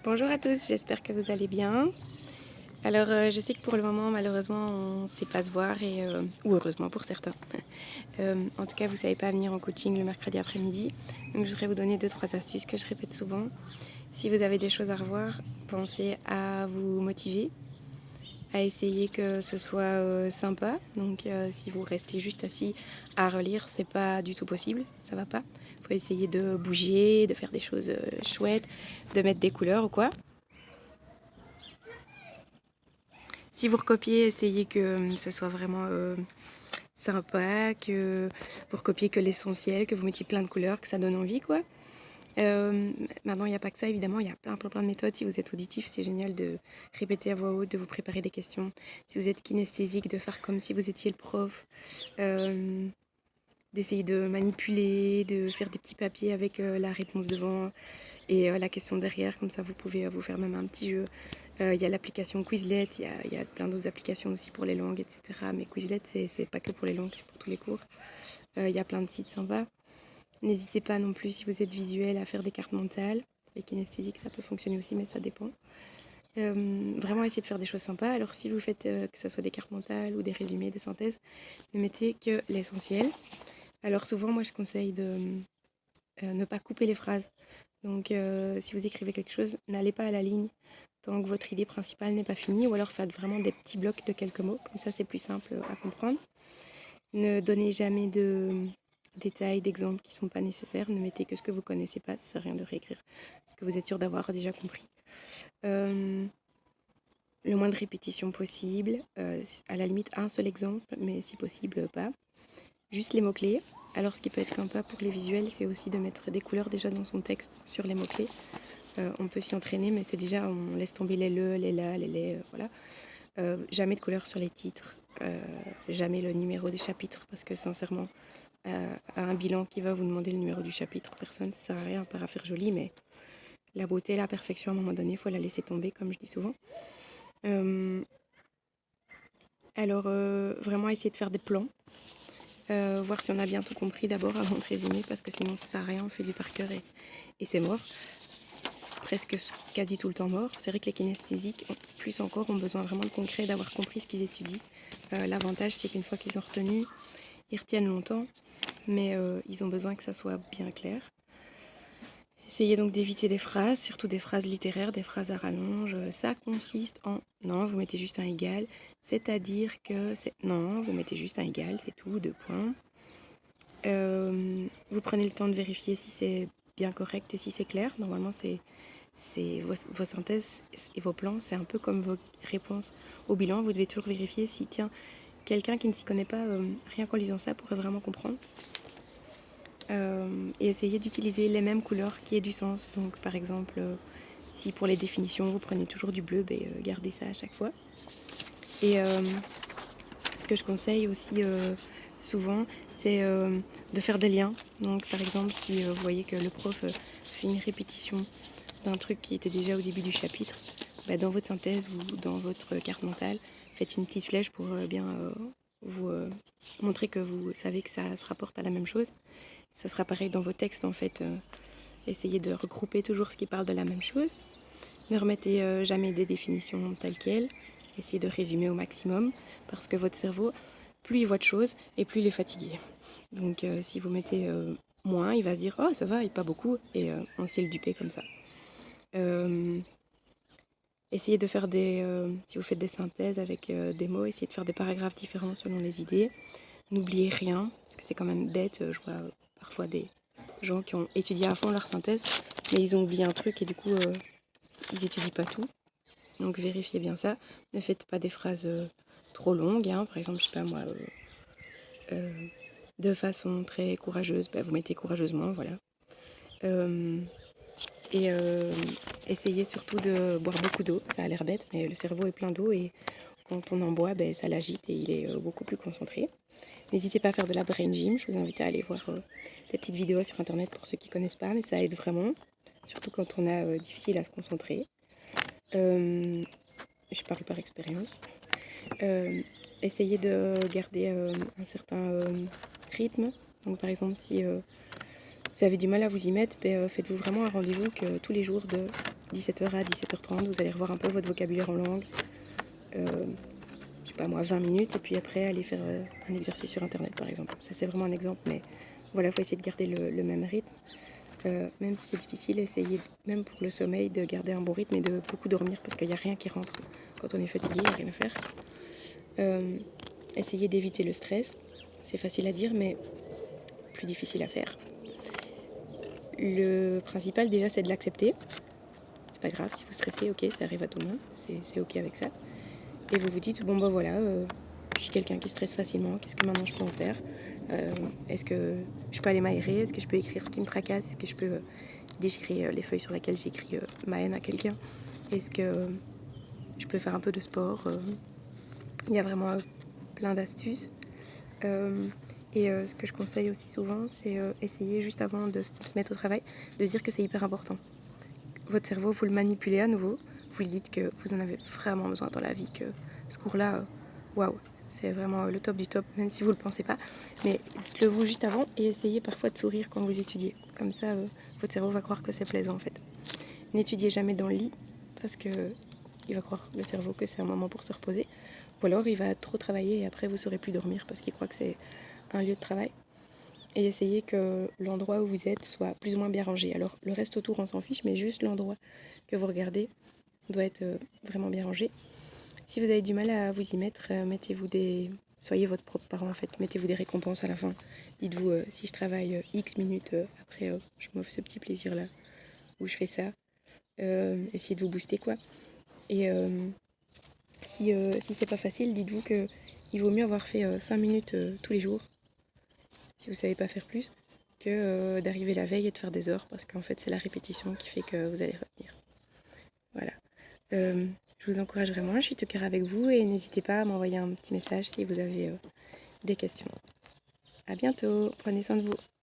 Bonjour à tous, j'espère que vous allez bien. Alors, je sais que pour le moment, malheureusement, on ne sait pas se voir, ou heureusement pour certains. En tout cas, vous ne savez pas venir en coaching le mercredi après-midi. Donc, je voudrais vous donner 2-3 astuces que je répète souvent. Si vous avez des choses à revoir, pensez à vous motiver, à essayer que ce soit sympa. Donc, si vous restez juste assis à relire, c'est pas du tout possible, ça va pas. Il faut essayer de bouger, de faire des choses chouettes, de mettre des couleurs ou quoi. Si vous recopiez, essayez que ce soit vraiment sympa, que vous recopiez que l'essentiel, que vous mettiez plein de couleurs, que ça donne envie, quoi. Maintenant, il n'y a pas que ça, évidemment, il y a plein de méthodes. Si vous êtes auditif, c'est génial de répéter à voix haute, de vous préparer des questions. Si vous êtes kinesthésique, de faire comme si vous étiez le prof. Euh, D'essayer de manipuler, de faire des petits papiers avec la réponse devant et la question derrière, comme ça vous pouvez vous faire même un petit jeu. Il y a l'application Quizlet, il y a plein d'autres applications aussi pour les langues, etc. Mais Quizlet, c'est pas que pour les langues, c'est pour tous les cours. Il y a plein de sites sympas. N'hésitez pas non plus, si vous êtes visuel, à faire des cartes mentales. Les kinesthésiques, ça peut fonctionner aussi, mais ça dépend. Vraiment essayer de faire des choses sympas. Alors si vous faites que ce soit des cartes mentales ou des résumés, des synthèses, ne mettez que l'essentiel. Alors souvent, moi, je conseille de ne pas couper les phrases. Donc si vous écrivez quelque chose, n'allez pas à la ligne tant que votre idée principale n'est pas finie, ou alors faites vraiment des petits blocs de quelques mots, comme ça c'est plus simple à comprendre. Ne donnez jamais de détails, d'exemples qui ne sont pas nécessaires, ne mettez que ce que vous ne connaissez pas, ça ne sert à rien de réécrire ce que vous êtes sûr d'avoir déjà compris. Le moins de répétitions possible, à la limite un seul exemple, mais si possible pas. Juste les mots-clés. Alors ce qui peut être sympa pour les visuels, c'est aussi de mettre des couleurs déjà dans son texte sur les mots-clés. On peut s'y entraîner, mais c'est déjà, on laisse tomber les le, les la, les les, voilà. Jamais de couleurs sur les titres, jamais le numéro des chapitres, parce que sincèrement, à un bilan qui va vous demander le numéro du chapitre, personne, ça sert à rien, à part à faire joli, mais la beauté, la perfection, à un moment donné, il faut la laisser tomber, comme je dis souvent. Alors, vraiment essayer de faire des plans. Voir si on a bien tout compris d'abord avant de résumer, parce que sinon ça sert à rien, on fait du par cœur et c'est mort. Presque quasi tout le temps mort. C'est vrai que les kinesthésiques, plus encore, ont besoin vraiment de concret, d'avoir compris ce qu'ils étudient. L'avantage, c'est qu'une fois qu'ils ont retenu, ils retiennent longtemps, mais ils ont besoin que ça soit bien clair. Essayez donc d'éviter des phrases, surtout des phrases littéraires, des phrases à rallonge. Ça consiste en... Non, vous mettez juste un égal. C'est-à-dire que... Non, vous mettez juste un égal, c'est tout, 2 points. Vous prenez le temps de vérifier si c'est bien correct et si c'est clair. Normalement, c'est vos synthèses et vos plans, c'est un peu comme vos réponses au bilan. Vous devez toujours vérifier si, tiens, quelqu'un qui ne s'y connaît pas, rien qu'en lisant ça, pourrait vraiment comprendre. Et essayer d'utiliser les mêmes couleurs qui aient du sens. Donc, par exemple, si pour les définitions, vous prenez toujours du bleu, gardez ça à chaque fois. Et ce que je conseille aussi souvent, c'est de faire des liens. Donc, par exemple, si vous voyez que le prof fait une répétition d'un truc qui était déjà au début du chapitre, dans votre synthèse ou dans votre carte mentale, faites une petite flèche pour bien vous montrer que vous savez que ça se rapporte à la même chose. Ça sera pareil dans vos textes en fait. Essayez de regrouper toujours ce qui parle de la même chose. Ne remettez jamais des définitions telles quelles. Essayez de résumer au maximum parce que votre cerveau, plus il voit de choses et plus il est fatigué. Donc si vous mettez moins, il va se dire oh ça va, et pas beaucoup, et on sait le duper comme ça. Essayez de faire si vous faites des synthèses avec des mots, essayez de faire des paragraphes différents selon les idées. N'oubliez rien, parce que c'est quand même bête. Je vois parfois des gens qui ont étudié à fond leur synthèse, mais ils ont oublié un truc et du coup, ils étudient pas tout. Donc vérifiez bien ça. Ne faites pas des phrases trop longues. Hein. Par exemple, je sais pas moi, de façon très courageuse, vous mettez courageusement, voilà. Et essayez surtout de boire beaucoup d'eau. Ça a l'air bête, mais le cerveau est plein d'eau et quand on en boit, ça l'agite et il est beaucoup plus concentré. N'hésitez pas à faire de la brain gym. Je vous invite à aller voir des petites vidéos sur internet pour ceux qui ne connaissent pas, mais ça aide vraiment, surtout quand on a difficile à se concentrer. Je parle par expérience. Essayez de garder un certain rythme. Donc par exemple, si vous avez du mal à vous y mettre, faites-vous vraiment un rendez-vous que tous les jours de 17h à 17h30, vous allez revoir un peu votre vocabulaire en langue. Je sais pas moi, 20 minutes, et puis après aller faire un exercice sur internet par exemple. Ça c'est vraiment un exemple, mais voilà, il faut essayer de garder le même rythme. Même si c'est difficile, essayez, même pour le sommeil, de garder un bon rythme et de beaucoup dormir, parce qu'il n'y a rien qui rentre. Quand on est fatigué, il n'y a rien à faire. Essayez d'éviter le stress. C'est facile à dire, mais plus difficile à faire. Le principal déjà, c'est de l'accepter. C'est pas grave, si vous stressez, ok, ça arrive à tout le monde, c'est ok avec ça. Et vous vous dites, bon bah voilà, je suis quelqu'un qui stresse facilement, qu'est-ce que maintenant je peux en faire? Est-ce que je peux aller m'aérer? Est-ce que je peux écrire ce qui me tracasse? Est-ce que je peux déchirer les feuilles sur lesquelles j'ai écrit ma haine à quelqu'un? Est-ce que je peux faire un peu de sport? Il y a vraiment plein d'astuces. Ce que je conseille aussi souvent, c'est essayer juste avant de se mettre au travail, de se dire que c'est hyper important. Votre cerveau, vous le manipulez à nouveau, vous lui dites que vous en avez vraiment besoin dans la vie, que ce cours-là, waouh, c'est vraiment le top du top, même si vous ne le pensez pas. Mais dites-le vous juste avant et essayez parfois de sourire quand vous étudiez. Comme ça, votre cerveau va croire que c'est plaisant en fait. N'étudiez jamais dans le lit parce que il va croire, le cerveau, que c'est un moment pour se reposer. Ou alors il va trop travailler et après vous ne saurez plus dormir parce qu'il croit que c'est un lieu de travail. Et essayez que l'endroit où vous êtes soit plus ou moins bien rangé. Alors le reste autour on s'en fiche, mais juste l'endroit que vous regardez doit être vraiment bien rangé. Si vous avez du mal à vous y mettre, soyez votre propre parent en fait, mettez-vous des récompenses à la fin. Dites-vous, si je travaille X minutes, après je m'offre ce petit plaisir là, où je fais ça. Essayez de vous booster quoi. Et si c'est pas facile, dites-vous que il vaut mieux avoir fait 5 minutes tous les jours, si vous savez pas faire plus, que d'arriver la veille et de faire des heures, parce qu'en fait c'est la répétition qui fait que vous allez retenir. Voilà. Je vous encourage vraiment, je suis de cœur avec vous et n'hésitez pas à m'envoyer un petit message si vous avez des questions. À bientôt, prenez soin de vous.